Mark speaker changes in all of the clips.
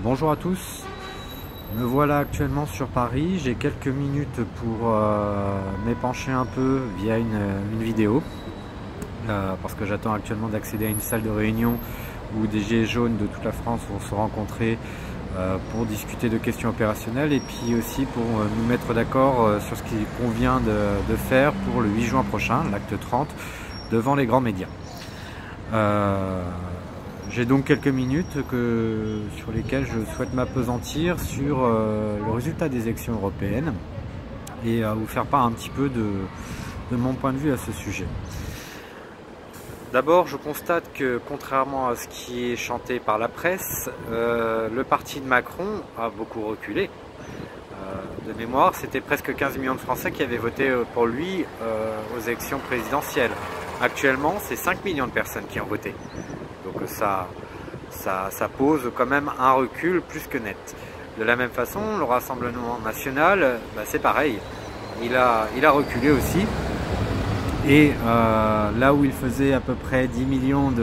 Speaker 1: Bonjour à tous, me voilà actuellement sur Paris, j'ai quelques minutes pour m'épancher un peu via une vidéo parce que j'attends actuellement d'accéder à une salle de réunion où des gilets jaunes de toute la France vont se rencontrer pour discuter de questions opérationnelles et puis aussi pour nous mettre d'accord sur ce qu'il convient de faire pour le 8 juin prochain, l'acte 30, devant les grands médias. J'ai donc quelques minutes sur lesquelles je souhaite m'appesantir sur le résultat des élections européennes et vous faire part un petit peu de mon point de vue à ce sujet. D'abord, je constate que contrairement à ce qui est chanté par la presse, le parti de Macron a beaucoup reculé. De mémoire, c'était presque 15 millions de Français qui avaient voté pour lui aux élections présidentielles. Actuellement, c'est 5 millions de personnes qui ont voté. Donc ça pose quand même un recul plus que net. De la même façon, le Rassemblement national, c'est pareil. Il a reculé aussi. Et là où il faisait à peu près 10 millions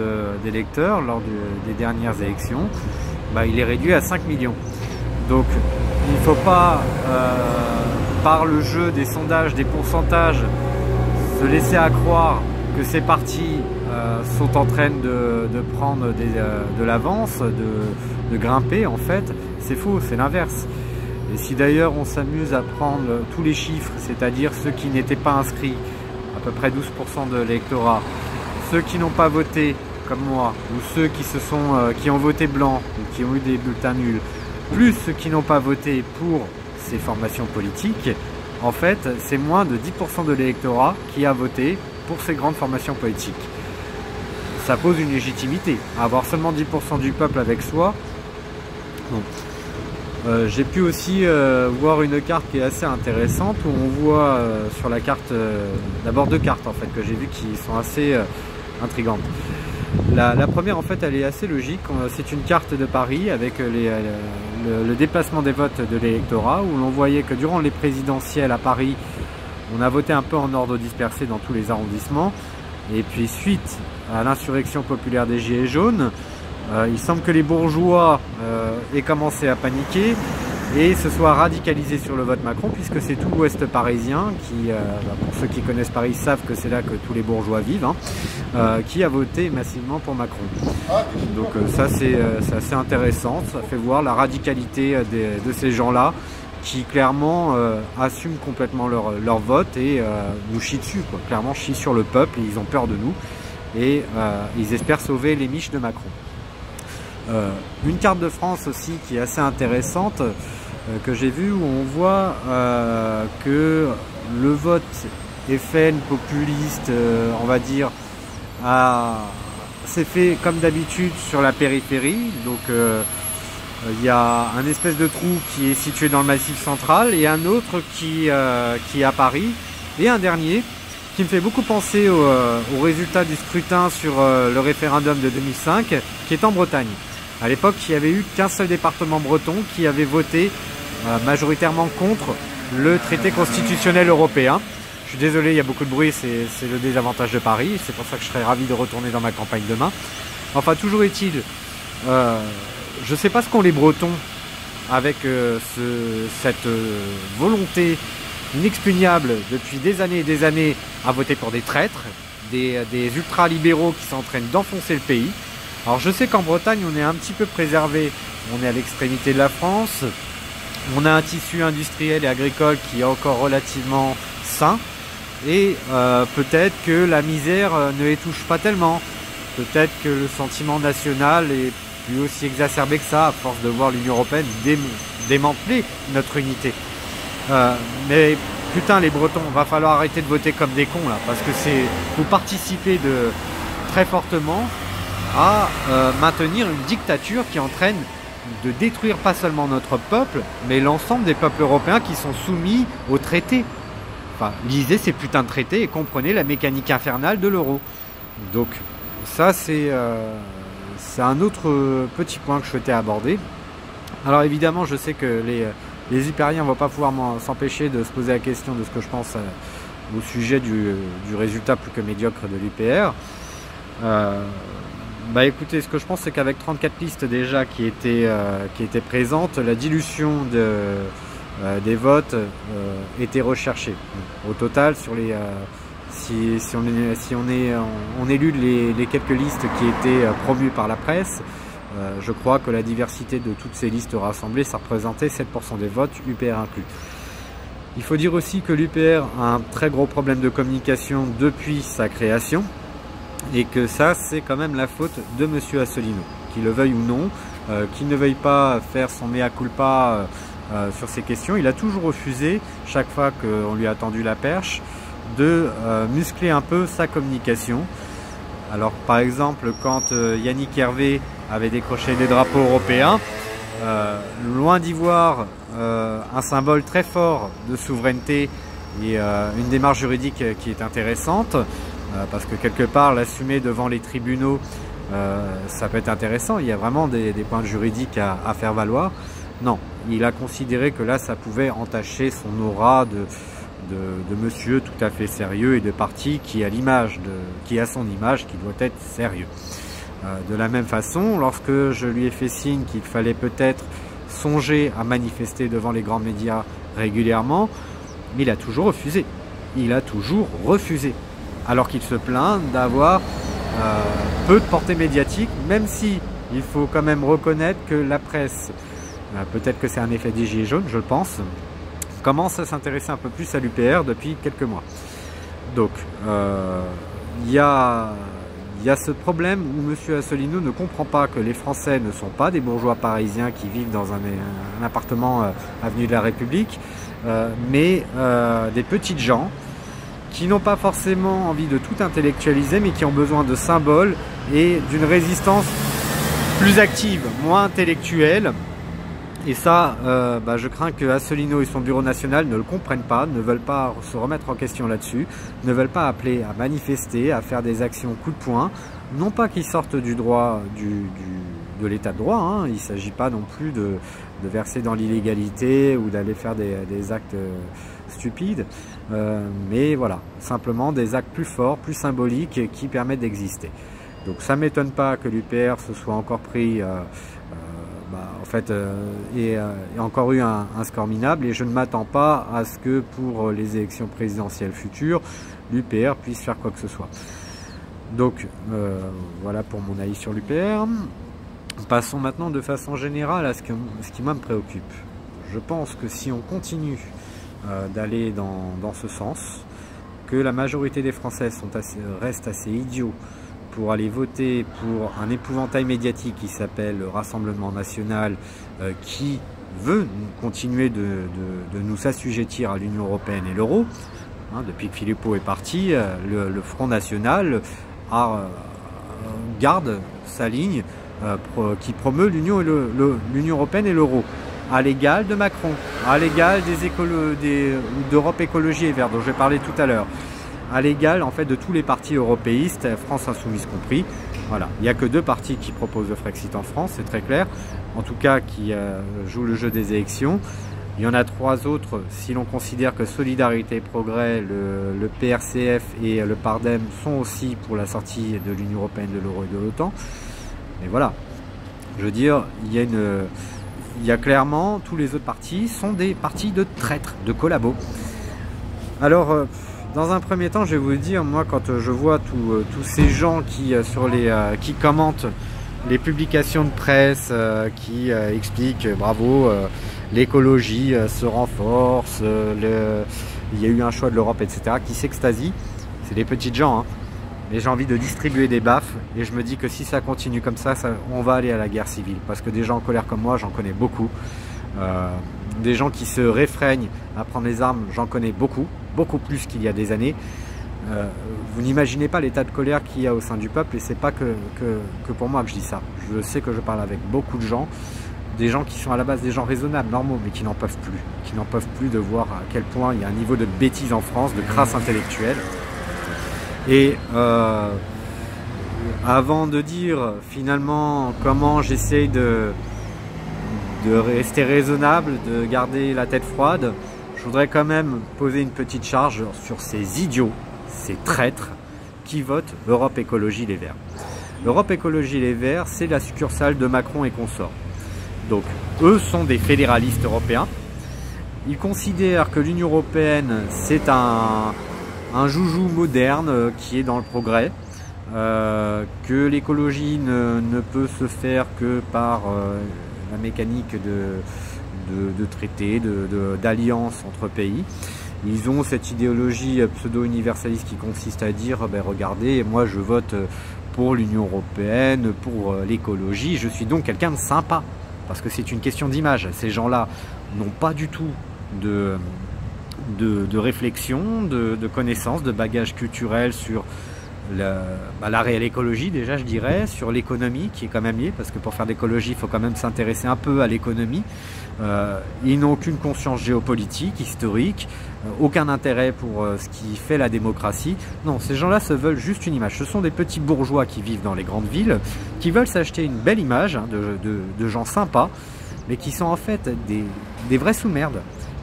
Speaker 1: d'électeurs lors des dernières élections, il est réduit à 5 millions. Donc il ne faut pas, par le jeu des sondages, des pourcentages, se laisser à croire que ces partis sont en train de prendre de l'avance, de grimper. En fait, c'est faux, c'est l'inverse. Et si d'ailleurs on s'amuse à prendre tous les chiffres, c'est-à-dire ceux qui n'étaient pas inscrits, à peu près 12% de l'électorat, ceux qui n'ont pas voté comme moi, ou ceux qui ont voté blanc, ou qui ont eu des bulletins nuls, plus ceux qui n'ont pas voté pour ces formations politiques, en fait, c'est moins de 10% de l'électorat qui a voté pour ces grandes formations politiques. Ça pose une légitimité. Avoir seulement 10% du peuple avec soi. J'ai pu aussi voir une carte qui est assez intéressante où on voit sur la carte, d'abord deux cartes en fait que j'ai vues qui sont assez intrigantes. La première en fait elle est assez logique, c'est une carte de Paris avec le déplacement des votes de l'électorat où l'on voyait que durant les présidentielles à Paris on a voté un peu en ordre dispersé dans tous les arrondissements et puis suite à l'insurrection populaire des Gilets jaunes, il semble que les bourgeois aient commencé à paniquer et se soient radicalisés sur le vote Macron puisque c'est tout l'ouest parisien qui, pour ceux qui connaissent Paris, savent que c'est là que tous les bourgeois vivent, qui a voté massivement pour Macron. Donc ça c'est assez intéressant, ça fait voir la radicalité de ces gens-là qui clairement assument complètement leur vote et nous chient dessus, quoi. Clairement chient sur le peuple, et ils ont peur de nous et ils espèrent sauver les miches de Macron. Une carte de France aussi qui est assez intéressante que j'ai vue où on voit que le vote FN populiste, on va dire, s'est fait comme d'habitude sur la périphérie. Donc il y a un espèce de trou qui est situé dans le Massif central et un autre qui est à Paris et un dernier qui me fait beaucoup penser au résultat du scrutin sur le référendum de 2005 qui est en Bretagne. À l'époque, il n'y avait eu qu'un seul département breton qui avait voté majoritairement contre le traité constitutionnel européen. Je suis désolé, il y a beaucoup de bruit, c'est le désavantage de Paris, c'est pour ça que je serais ravi de retourner dans ma campagne demain. Enfin, toujours est-il, je ne sais pas ce qu'ont les Bretons avec cette volonté inexpugnable depuis des années et des années à voter pour des traîtres, des ultra-libéraux qui sont en train d'enfoncer le pays. Alors je sais qu'en Bretagne on est un petit peu préservé, on est à l'extrémité de la France, on a un tissu industriel et agricole qui est encore relativement sain et peut-être que la misère ne les touche pas tellement, peut-être que le sentiment national est plus aussi exacerbé que ça à force de voir l'Union européenne démanteler notre unité. Mais putain les Bretons, va falloir arrêter de voter comme des cons là, parce que vous participez très fortement à maintenir une dictature qui entraîne de détruire pas seulement notre peuple, mais l'ensemble des peuples européens qui sont soumis aux traités. Enfin, lisez ces putains de traités et comprenez la mécanique infernale de l'euro. Donc ça c'est un autre petit point que je souhaitais aborder. Alors évidemment je sais que les hypériens ne vont pas pouvoir s'empêcher de se poser la question de ce que je pense au sujet du résultat plus que médiocre de l'UPR. Bah écoutez, ce que je pense, c'est qu'avec 34 listes déjà qui étaient présentes, la dilution des votes était recherchée. Au total, sur les, si on élude les quelques listes qui étaient promues par la presse, je crois que la diversité de toutes ces listes rassemblées, ça représentait 7% des votes, UPR inclus. Il faut dire aussi que l'UPR a un très gros problème de communication depuis sa création, et que ça, c'est quand même la faute de M. Asselineau, qu'il le veuille ou non, qu'il ne veuille pas faire son mea culpa sur ces questions. Il a toujours refusé, chaque fois qu'on lui a tendu la perche, de muscler un peu sa communication. Alors par exemple, quand Yannick Hervé avait décroché des drapeaux européens, loin d'y voir un symbole très fort de souveraineté et une démarche juridique qui est intéressante, parce que quelque part l'assumer devant les tribunaux, ça peut être intéressant, il y a vraiment des points juridiques à faire valoir. Non, il a considéré que là ça pouvait entacher son aura de monsieur tout à fait sérieux et de parti qui a son image, qui doit être sérieux. De la même façon, lorsque je lui ai fait signe qu'il fallait peut-être songer à manifester devant les grands médias régulièrement, il a toujours refusé. Il a toujours refusé. Alors qu'il se plaint d'avoir peu de portée médiatique, même si il faut quand même reconnaître que la presse, peut-être que c'est un effet des gilets jaunes, je le pense, commence à s'intéresser un peu plus à l'UPR depuis quelques mois. Donc, il y a ce problème où M. Asselineau ne comprend pas que les Français ne sont pas des bourgeois parisiens qui vivent dans un appartement avenue de la République, mais des petites gens qui n'ont pas forcément envie de tout intellectualiser, mais qui ont besoin de symboles et d'une résistance plus active, moins intellectuelle. Et ça, je crains que Asselineau et son bureau national ne le comprennent pas, ne veulent pas se remettre en question là-dessus, ne veulent pas appeler à manifester, à faire des actions coup de poing. Non pas qu'ils sortent du droit, de l'état de droit, hein. Il ne s'agit pas non plus de verser dans l'illégalité ou d'aller faire des actes stupides, mais voilà, simplement des actes plus forts, plus symboliques qui permettent d'exister. Donc ça ne m'étonne pas que l'UPR se soit encore pris... et encore eu un score minable, et je ne m'attends pas à ce que pour les élections présidentielles futures, l'UPR puisse faire quoi que ce soit. Donc voilà pour mon avis sur l'UPR. Passons maintenant de façon générale à ce qui moi me préoccupe. Je pense que si on continue d'aller dans ce sens, que la majorité des Français restent assez idiots pour aller voter pour un épouvantail médiatique qui s'appelle le Rassemblement National, qui veut continuer de nous assujettir à l'Union Européenne et l'euro. Hein, depuis que Philippot est parti, le Front National garde sa ligne qui promeut l'Union Européenne et l'euro, à l'égal de Macron, à l'égal d'Europe Écologie et Verts, dont je vais parler tout à l'heure, à l'égal en fait de tous les partis européistes, France Insoumise compris. Voilà, il n'y a que 2 partis qui proposent le Frexit en France, c'est très clair, en tout cas qui jouent le jeu des élections. Il y en a 3 autres, si l'on considère que Solidarité et Progrès, le PRCF et le PARDEM sont aussi pour la sortie de l'Union Européenne, de l'euro et de l'OTAN. Mais voilà, je veux dire, il y a clairement, tous les autres partis sont des partis de traîtres, de collabos. Alors, dans un premier temps, je vais vous dire, moi, quand je vois tous ces gens qui commentent les publications de presse, qui expliquent, bravo, l'écologie se renforce, il y a eu un choix de l'Europe, etc., qui s'extasient, c'est des petites gens, hein. Mais j'ai envie de distribuer des baffes, et je me dis que si ça continue comme ça, on va aller à la guerre civile, parce que des gens en colère comme moi, j'en connais beaucoup. Des gens qui se réfrègnent à prendre les armes, j'en connais beaucoup plus qu'il y a des années. Vous n'imaginez pas l'état de colère qu'il y a au sein du peuple, et c'est pas que pour moi que je dis ça. Je sais que je parle avec beaucoup de gens, des gens qui sont à la base des gens raisonnables, normaux, mais qui n'en peuvent plus de voir à quel point il y a un niveau de bêtise en France, de crasse intellectuelle. Et avant de dire finalement comment j'essaye de rester raisonnable, de garder la tête froide, je voudrais quand même poser une petite charge sur ces idiots, ces traîtres qui votent Europe Écologie Les Verts. L'Europe Écologie Les Verts, c'est la succursale de Macron et consorts. Donc, eux sont des fédéralistes européens. Ils considèrent que l'Union européenne, c'est un joujou moderne qui est dans le progrès, que l'écologie ne peut se faire que par la mécanique de traités, d'alliances entre pays. Ils ont cette idéologie pseudo-universaliste qui consiste à dire regardez, moi je vote pour l'Union européenne, pour l'écologie, je suis donc quelqu'un de sympa. Parce que c'est une question d'image. Ces gens-là n'ont pas du tout de réflexion, de connaissances, de bagage culturel sur la réelle écologie déjà, je dirais, sur l'économie qui est quand même liée, parce que pour faire d'écologie, il faut quand même s'intéresser un peu à l'économie. Ils n'ont aucune conscience géopolitique, historique, aucun intérêt pour ce qui fait la démocratie. Non, ces gens-là se veulent juste une image. Ce sont des petits bourgeois qui vivent dans les grandes villes, qui veulent s'acheter une belle image de gens sympas, mais qui sont en fait des vrais sous-merdes.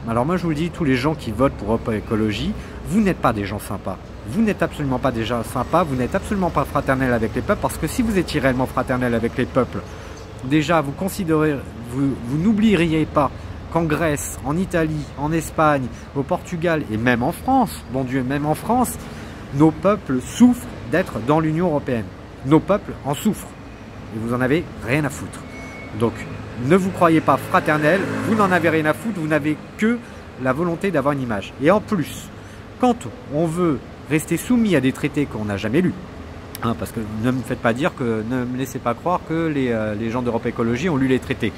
Speaker 1: Alors moi je vous le dis, tous les gens qui votent pour Europe Écologie, vous n'êtes pas des gens sympas. Vous n'êtes absolument pas des gens sympas, vous n'êtes absolument pas fraternel avec les peuples, parce que si vous étiez réellement fraternel avec les peuples, déjà vous n'oublieriez pas qu'en Grèce, en Italie, en Espagne, au Portugal et même en France, bon Dieu, même en France, nos peuples souffrent d'être dans l'Union européenne. Nos peuples en souffrent. Et vous en avez rien à foutre. Donc, ne vous croyez pas fraternel, vous n'en avez rien à foutre, vous n'avez que la volonté d'avoir une image. Et en plus, quand on veut rester soumis à des traités qu'on n'a jamais lus, hein, parce que ne me faites pas dire que, ne me laissez pas croire que les gens d'Europe Écologie ont lu les traités.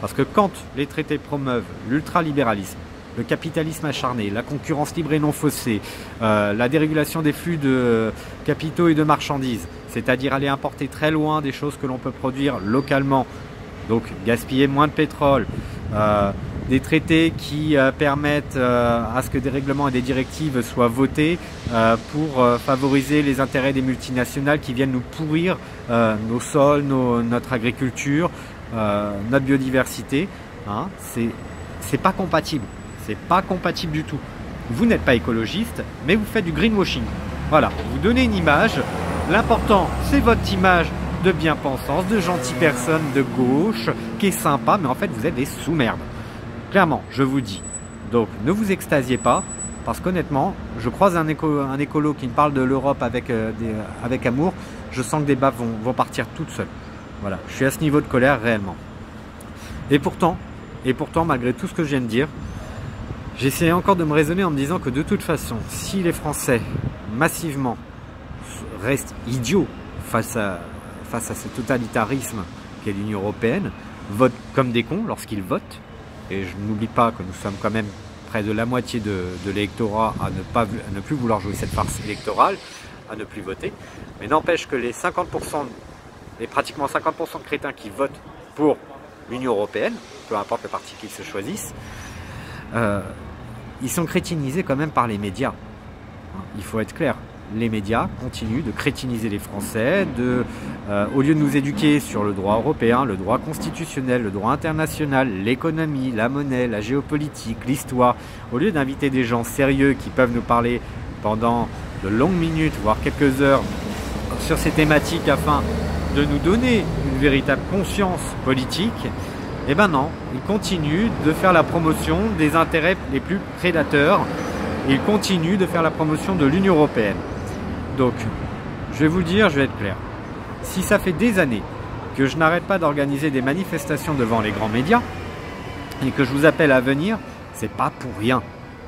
Speaker 1: Parce que quand les traités promeuvent l'ultralibéralisme, le capitalisme acharné, la concurrence libre et non faussée, la dérégulation des flux de capitaux et de marchandises, c'est-à-dire aller importer très loin des choses que l'on peut produire localement, donc gaspiller moins de pétrole, des traités qui permettent à ce que des règlements et des directives soient votés pour favoriser les intérêts des multinationales qui viennent nous pourrir nos sols, notre agriculture, notre biodiversité, hein, c'est pas compatible. C'est pas compatible du tout. Vous n'êtes pas écologiste, mais vous faites du greenwashing. Voilà, vous donnez une image. L'important, c'est votre image de bien-pensance, de gentille personne de gauche, qui est sympa, mais en fait, vous êtes des sous-merdes. Clairement, je vous dis. Donc, ne vous extasiez pas, parce qu'honnêtement, je croise un écolo qui me parle de l'Europe avec amour, je sens que des baffes vont partir toutes seules. Voilà, je suis à ce niveau de colère réellement. Et pourtant, malgré tout ce que je viens de dire, j'essaie encore de me raisonner en me disant que de toute façon, si les Français, massivement, restent idiots face à ce totalitarisme qu'est l'Union européenne, votent comme des cons lorsqu'ils votent, et je n'oublie pas que nous sommes quand même près de la moitié de l'électorat à ne plus vouloir jouer cette farce électorale, à ne plus voter, mais n'empêche que les 50%, les pratiquement 50% de crétins qui votent pour l'Union européenne, peu importe le parti qu'ils se choisissent, ils sont crétinisés quand même par les médias. Il faut être clair, les médias continuent de crétiniser les Français, au lieu de nous éduquer sur le droit européen, le droit constitutionnel, le droit international, l'économie, la monnaie, la géopolitique, l'histoire, au lieu d'inviter des gens sérieux qui peuvent nous parler pendant de longues minutes, voire quelques heures, sur ces thématiques afin de nous donner une véritable conscience politique, eh ben non, ils continuent de faire la promotion des intérêts les plus prédateurs, ils continuent de faire la promotion de l'Union européenne. Donc, je vais vous le dire, je vais être clair. Si ça fait des années que je n'arrête pas d'organiser des manifestations devant les grands médias, et que je vous appelle à venir, c'est pas pour rien.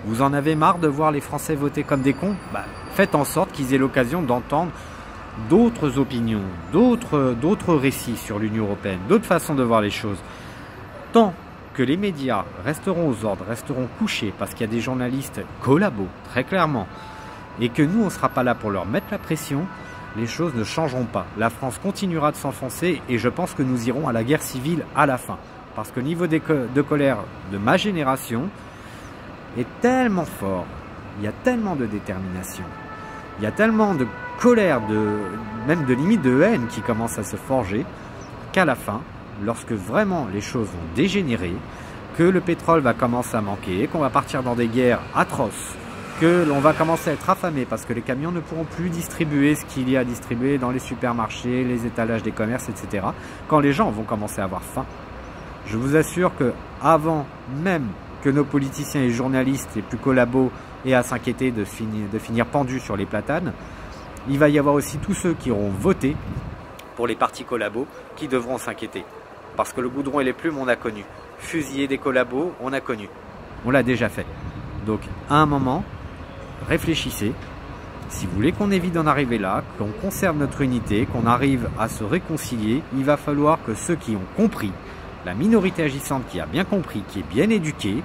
Speaker 1: Vous en avez marre de voir les Français voter comme des cons? Faites en sorte qu'ils aient l'occasion d'entendre d'autres opinions, d'autres récits sur l'Union européenne, d'autres façons de voir les choses. Tant que les médias resteront aux ordres, resteront couchés, parce qu'il y a des journalistes collabos, très clairement, et que nous, on ne sera pas là pour leur mettre la pression, les choses ne changeront pas. La France continuera de s'enfoncer, et je pense que nous irons à la guerre civile à la fin. Parce que le niveau de colère de ma génération est tellement fort, il y a tellement de détermination, il y a tellement de colère, même de limite de haine qui commence à se forger, qu'à la fin, lorsque vraiment les choses vont dégénérer, que le pétrole va commencer à manquer, qu'on va partir dans des guerres atroces, que l'on va commencer à être affamé parce que les camions ne pourront plus distribuer ce qu'il y a à distribuer dans les supermarchés, les étalages des commerces, etc. Quand les gens vont commencer à avoir faim, je vous assure que avant même que nos politiciens et journalistes les plus collabos aient à s'inquiéter de finir pendus sur les platanes, il va y avoir aussi tous ceux qui auront voté pour les partis collabos qui devront s'inquiéter. Parce que le goudron et les plumes, on a connu. Fusiller des collabos, on a connu. On l'a déjà fait. Donc, à un moment, réfléchissez. Si vous voulez qu'on évite d'en arriver là, qu'on conserve notre unité, qu'on arrive à se réconcilier, il va falloir que ceux qui ont compris, la minorité agissante qui a bien compris, qui est bien éduquée,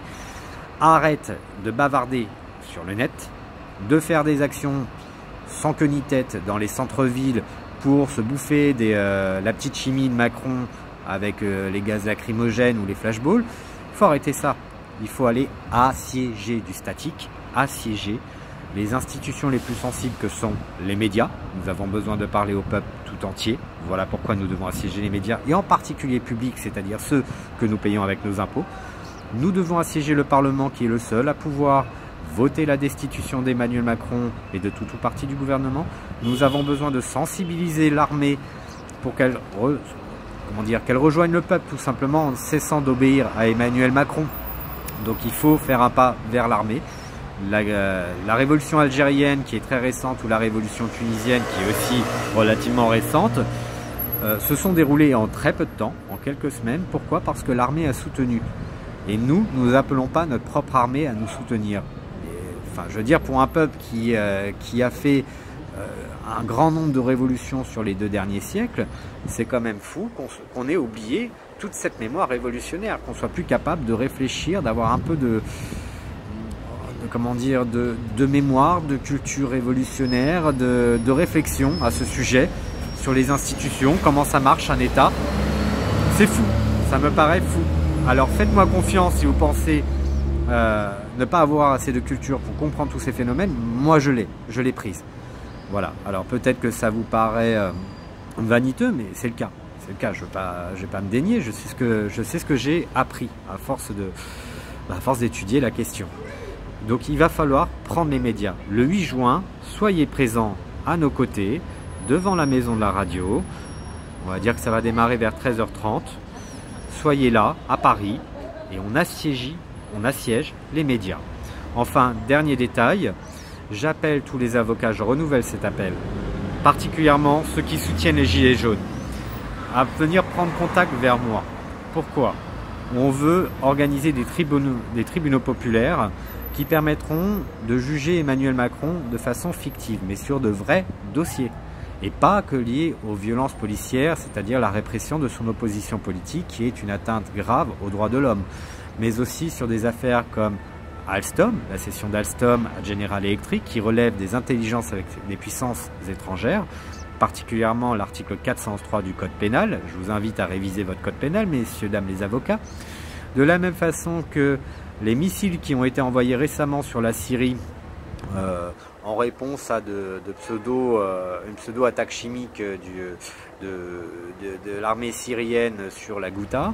Speaker 1: arrête de bavarder sur le net, de faire des actions sans queue ni tête dans les centres-villes pour se bouffer la petite chimie de Macron avec les gaz lacrymogènes ou les flashballs. Il faut arrêter ça. Il faut aller assiéger du statique, assiéger les institutions les plus sensibles que sont les médias. Nous avons besoin de parler au peuple tout entier. Voilà pourquoi nous devons assiéger les médias, et en particulier publics, c'est-à-dire ceux que nous payons avec nos impôts. Nous devons assiéger le Parlement, qui est le seul à pouvoir voter la destitution d'Emmanuel Macron et de tout parti du gouvernement. Nous avons besoin de sensibiliser l'armée pour qu'elle rejoigne le peuple, tout simplement, en cessant d'obéir à Emmanuel Macron. Donc il faut faire un pas vers l'armée. La révolution algérienne qui est très récente, ou la révolution tunisienne qui est aussi relativement récente, se sont déroulées en très peu de temps, en quelques semaines. Pourquoi? Parce que l'armée a soutenu. Et nous n'appelons pas notre propre armée à nous soutenir. Enfin, je veux dire, pour un peuple qui a fait un grand nombre de révolutions sur les 2 derniers siècles, c'est quand même fou qu'on ait oublié toute cette mémoire révolutionnaire, qu'on soit plus capable de réfléchir, d'avoir un peu de mémoire, de culture révolutionnaire, de réflexion à ce sujet, sur les institutions, comment ça marche un État. C'est fou, ça me paraît fou. Alors faites-moi confiance si vous pensez ne pas avoir assez de culture pour comprendre tous ces phénomènes. Moi je l'ai prise. Voilà, alors peut-être que ça vous paraît vaniteux, mais c'est le cas. C'est le cas, je vais pas me dénier, je sais ce que j'ai appris à force d'étudier la question. Donc il va falloir prendre les médias. Le 8 juin, soyez présents à nos côtés, devant la maison de la radio. On va dire que ça va démarrer vers 13h30. Soyez là, à Paris, et on assiège les médias. Enfin, dernier détail, j'appelle tous les avocats, je renouvelle cet appel, particulièrement ceux qui soutiennent les Gilets jaunes, à venir prendre contact vers moi. Pourquoi? On veut organiser des tribunaux populaires qui permettront de juger Emmanuel Macron de façon fictive, mais sur de vrais dossiers, et pas que liés aux violences policières, c'est-à-dire la répression de son opposition politique, qui est une atteinte grave aux droits de l'homme, mais aussi sur des affaires comme Alstom, la cession d'Alstom à General Electric, qui relève des intelligences avec des puissances étrangères, particulièrement l'article 403 du Code pénal. Je vous invite à réviser votre Code pénal, messieurs, dames les avocats. De la même façon que les missiles qui ont été envoyés récemment sur la Syrie en réponse à une pseudo-attaque chimique de l'armée syrienne sur la Ghouta,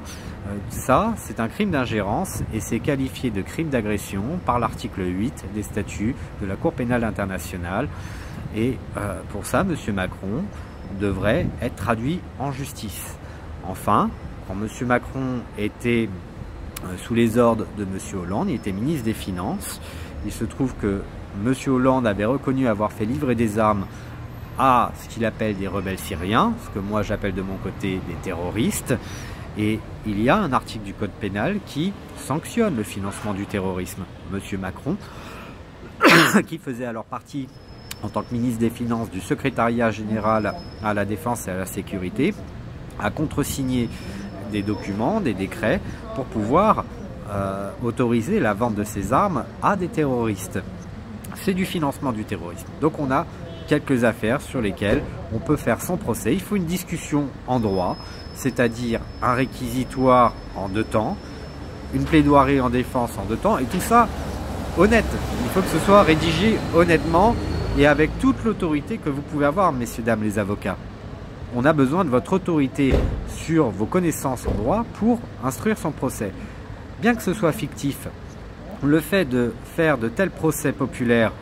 Speaker 1: ça c'est un crime d'ingérence et c'est qualifié de crime d'agression par l'article 8 des statuts de la Cour pénale internationale. Et pour ça, M. Macron devrait être traduit en justice. Enfin, quand M. Macron était sous les ordres de M. Hollande, il était ministre des Finances. Il se trouve que M. Hollande avait reconnu avoir fait livrer des armes à ce qu'il appelle des rebelles syriens, ce que moi j'appelle de mon côté des terroristes. Et il y a un article du Code pénal qui sanctionne le financement du terrorisme. M. Macron, qui faisait alors partie, en tant que ministre des Finances, du secrétariat général à la défense et à la sécurité, a contresigné des documents, des décrets, pour pouvoir autoriser la vente de ces armes à des terroristes. C'est du financement du terrorisme. Donc on a quelques affaires sur lesquelles on peut faire son procès. Il faut une discussion en droit, c'est-à-dire un réquisitoire en 2 temps, une plaidoirie en défense en 2 temps, et tout ça honnête. Il faut que ce soit rédigé honnêtement et avec toute l'autorité que vous pouvez avoir, messieurs, dames les avocats. On a besoin de votre autorité sur vos connaissances en droit pour instruire son procès. Bien que ce soit fictif, Le fait de faire de tels procès populaires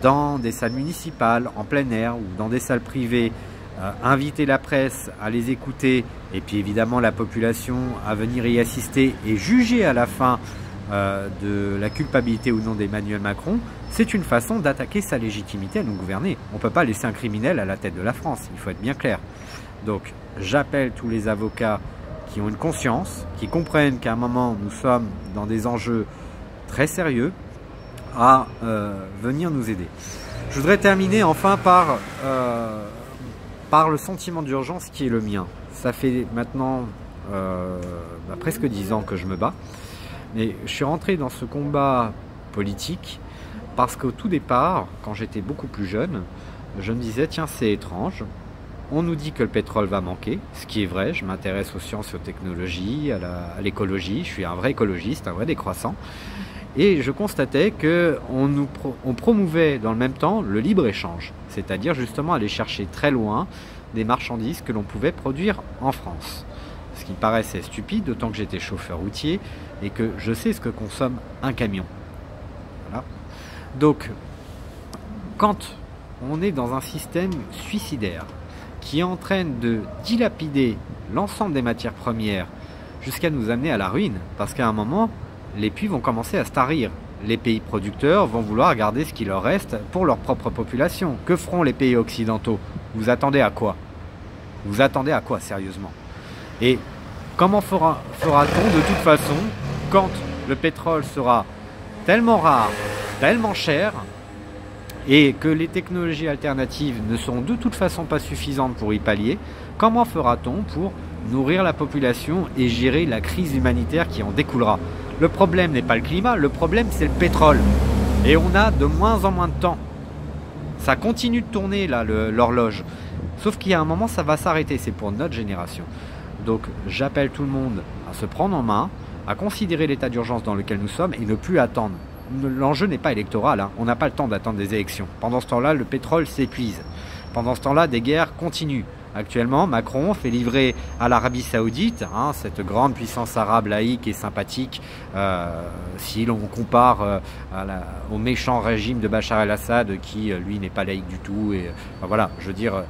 Speaker 1: dans des salles municipales, en plein air ou dans des salles privées, inviter la presse à les écouter et puis évidemment la population à venir y assister et juger à la fin de la culpabilité ou non d'Emmanuel Macron, c'est une façon d'attaquer sa légitimité à nous gouverner. On ne peut pas laisser un criminel à la tête de la France, il faut être bien clair. Donc j'appelle tous les avocats qui ont une conscience, qui comprennent qu'à un moment nous sommes dans des enjeux très sérieux, à venir nous aider. Je voudrais terminer enfin par le sentiment d'urgence qui est le mien. Ça fait maintenant presque 10 ans que je me bats, mais je suis rentré dans ce combat politique parce qu'au tout départ, quand j'étais beaucoup plus jeune, je me disais tiens c'est étrange, on nous dit que le pétrole va manquer, ce qui est vrai, je m'intéresse aux sciences et aux technologies, à l'écologie, je suis un vrai écologiste, un vrai décroissant. Et je constatais qu'on promouvait dans le même temps le libre-échange, c'est-à-dire justement aller chercher très loin des marchandises que l'on pouvait produire en France. Ce qui me paraissait stupide, d'autant que j'étais chauffeur routier et que je sais ce que consomme un camion. Voilà. Donc, quand on est dans un système suicidaire qui entraîne de dilapider l'ensemble des matières premières jusqu'à nous amener à la ruine, parce qu'à un moment, les puits vont commencer à se tarir. Les pays producteurs vont vouloir garder ce qu'il leur reste pour leur propre population. Que feront les pays occidentaux? Vous attendez à quoi? Vous attendez à quoi, sérieusement? Et comment fera-t-on de toute façon quand le pétrole sera tellement rare, tellement cher, et que les technologies alternatives ne sont de toute façon pas suffisantes pour y pallier? Comment fera-t-on pour nourrir la population et gérer la crise humanitaire qui en découlera? Le problème n'est pas le climat, le problème c'est le pétrole. Et on a de moins en moins de temps. Ça continue de tourner là, l'horloge. Sauf qu'il y a un moment, ça va s'arrêter, c'est pour notre génération. Donc j'appelle tout le monde à se prendre en main, à considérer l'état d'urgence dans lequel nous sommes et ne plus attendre. L'enjeu n'est pas électoral, hein. On n'a pas le temps d'attendre des élections. Pendant ce temps-là, le pétrole s'épuise. Pendant ce temps-là, des guerres continuent. Actuellement, Macron fait livrer à l'Arabie Saoudite, hein, cette grande puissance arabe laïque et sympathique, si l'on compare au méchant régime de Bachar el-Assad, qui lui n'est pas laïque du tout. Et voilà, je veux dire,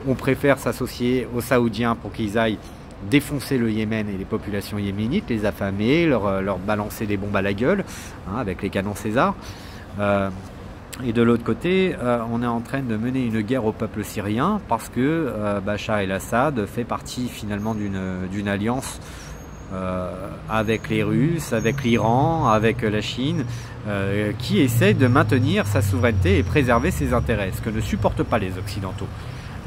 Speaker 1: on préfère s'associer aux Saoudiens pour qu'ils aillent défoncer le Yémen et les populations yéménites, les affamer, leur balancer des bombes à la gueule, hein, avec les canons César. Et de l'autre côté, on est en train de mener une guerre au peuple syrien parce que Bachar el-Assad fait partie finalement d'une alliance avec les Russes, avec l'Iran, avec la Chine, qui essaie de maintenir sa souveraineté et préserver ses intérêts, ce que ne supportent pas les Occidentaux.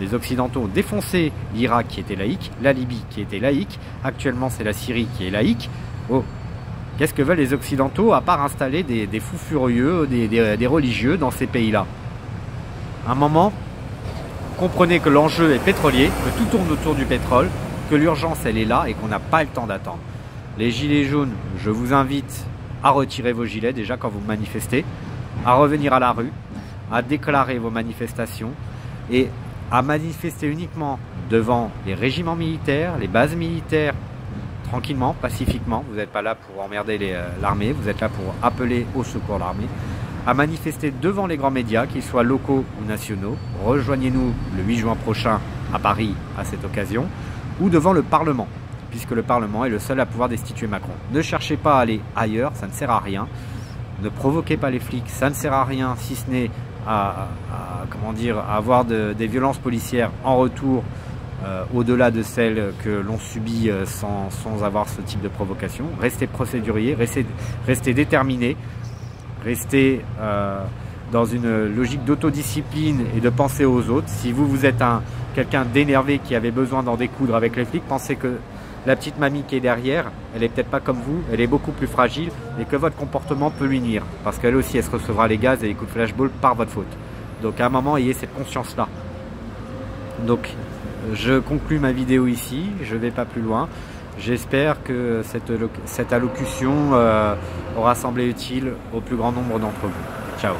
Speaker 1: Les Occidentaux ont défoncé l'Irak qui était laïque, la Libye qui était laïque, actuellement c'est la Syrie qui est laïque. Oh. Qu'est-ce que veulent les Occidentaux à part installer des fous furieux, des religieux dans ces pays-là? À un moment, comprenez que l'enjeu est pétrolier, que tout tourne autour du pétrole, que l'urgence elle est là et qu'on n'a pas le temps d'attendre. Les gilets jaunes, je vous invite à retirer vos gilets déjà quand vous manifestez, à revenir à la rue, à déclarer vos manifestations et à manifester uniquement devant les régiments militaires, les bases militaires, tranquillement, pacifiquement. Vous n'êtes pas là pour emmerder l'armée, vous êtes là pour appeler au secours l'armée. À manifester devant les grands médias, qu'ils soient locaux ou nationaux. Rejoignez-nous le 8 juin prochain à Paris à cette occasion, ou devant le Parlement, puisque le Parlement est le seul à pouvoir destituer Macron. Ne cherchez pas à aller ailleurs, ça ne sert à rien. Ne provoquez pas les flics, ça ne sert à rien, si ce n'est à avoir des violences policières en retour, au-delà de celles que l'on subit sans avoir ce type de provocation. Restez procédurier, restez déterminé, restez dans une logique d'autodiscipline et de penser aux autres. Si vous êtes quelqu'un d'énervé qui avait besoin d'en découdre avec les flics, pensez que la petite mamie qui est derrière, elle est peut-être pas comme vous, elle est beaucoup plus fragile et que votre comportement peut lui nuire. Parce qu'elle aussi, elle se recevra les gaz et les coups de flashball par votre faute. Donc à un moment, ayez cette conscience-là. Donc je conclus ma vidéo ici, je ne vais pas plus loin. J'espère que cette allocution aura semblé utile au plus grand nombre d'entre vous. Ciao.